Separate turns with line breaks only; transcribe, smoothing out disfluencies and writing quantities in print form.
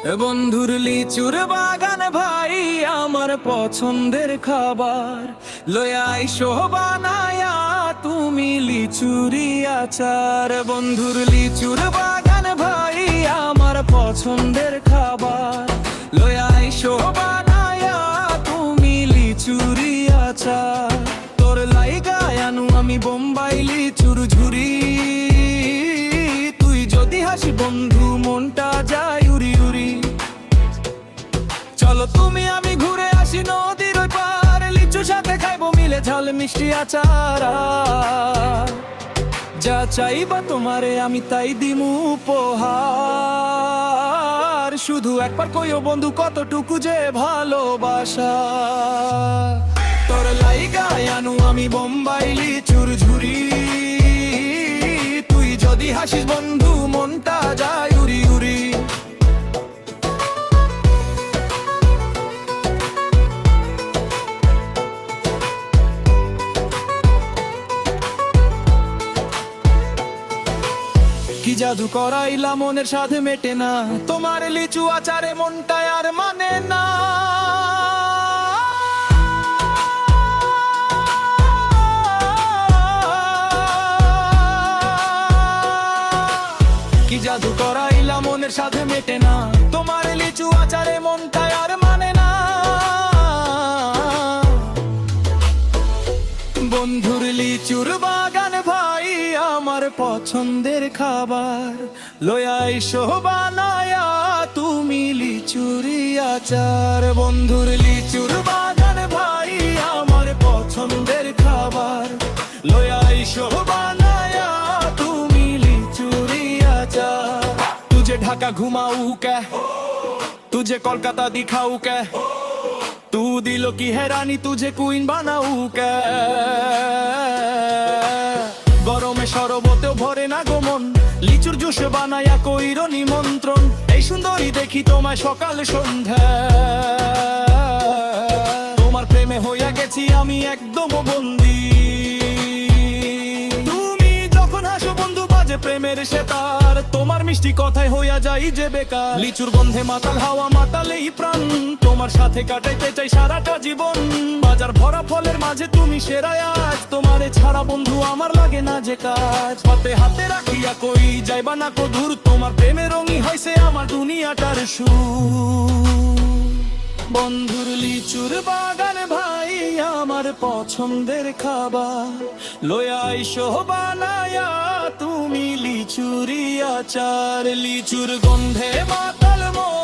বন্ধুর লিচুর বাগান ভাই আমার পছন্দের খাবার, লয়া আইসো বানায়া তুমি লিচুরি আচার। বন্ধুর লিচুর বাগান ভাই আমার পছন্দের খাবার, লয়া আইসো বানায়া তুমি লিচুরি আচার। তোর লাইগায় আনু আমি বোম্বাই লিচুর ঝুরি, তুই যদি হাসি বন্ধু মনটা যায় উড়ি উড়ি। চলো তুমি আমি ঘুরে আসি নদীর ওই পার, লিচুর সাথে খাইবো মিলে ঝাল মিষ্টি আচার। যা চাইবা তোমারে আমি তাই দিমু উপহার, শুধু একবার কইও বন্ধু কতটুকু যে ভালোবাসা। তোর লাইগায় আনু আমি বোম্বাই লিচুর ঝুরি, তুই যদি হাসিস বন্ধু মনটা যায় উড়ি উড়ি। কি জাদু করাইলা মনের সাথে মেটে না, তোমার লিচু আচারে মনটা আর মানে না। কি জাদু করাইলা মনের সাথে মেটে না, তোমার লিচু আচারে মনটা আর মানে না। বন্ধুর লিচুর বাগান ভাই আমার পছন্দের খাবার, লয়া আইসো বানায়া তুমি লিচুরি আচার। বন্ধুর লিচুর বাগান ভাই আমার পছন্দের খাবার, লয়া আইসো বানায়া তুমি লিচুরি আচার। তুঝে ঢাকা ঘুমাऊ কে, तुझे कोलकाता दिखाऊ কে, तू दिलो की हैरानी तुझे कुइन বানাऊ কে। গরমে শরবতেও ভরে না গোমন, লিচুর জুস বানায়া কইর নিমন্ত্রণ। এই সুন্দরী দেখি তোমায় সকাল সন্ধ্যা, তোমার প্রেমে হইয়া গেছি আমি একদম বন্দী। তুমি যখন হাসো বন্ধু বাজে প্রেমের সেতার, তোমার মিষ্টি কথায় হইয়া যাই যে বেকার। লিচুর গন্ধে মাতাল হাওয়া মাতালেই প্রাণ, তোমার সাথে কাটাইতে চাই সারাটা জীবন। বাজার ভরা ফলের মাঝে তুমি সেরা আজ, তোমারে ছাড়া বন্ধু আমার লাগে না যে কাজ। হাতে হাতে রাখিয়া কই যাইবা না কো দূর, তোমার প্রেমে রঙই হইছে আমার দুনিয়াটার সুর। বন্ধুর লিচুর বাগান ভাই আমার পছন্দের খাবার, লয়া আইসো বানায়া তুমি লিচুরি আচার। লিচুর গন্ধে মাতাল মন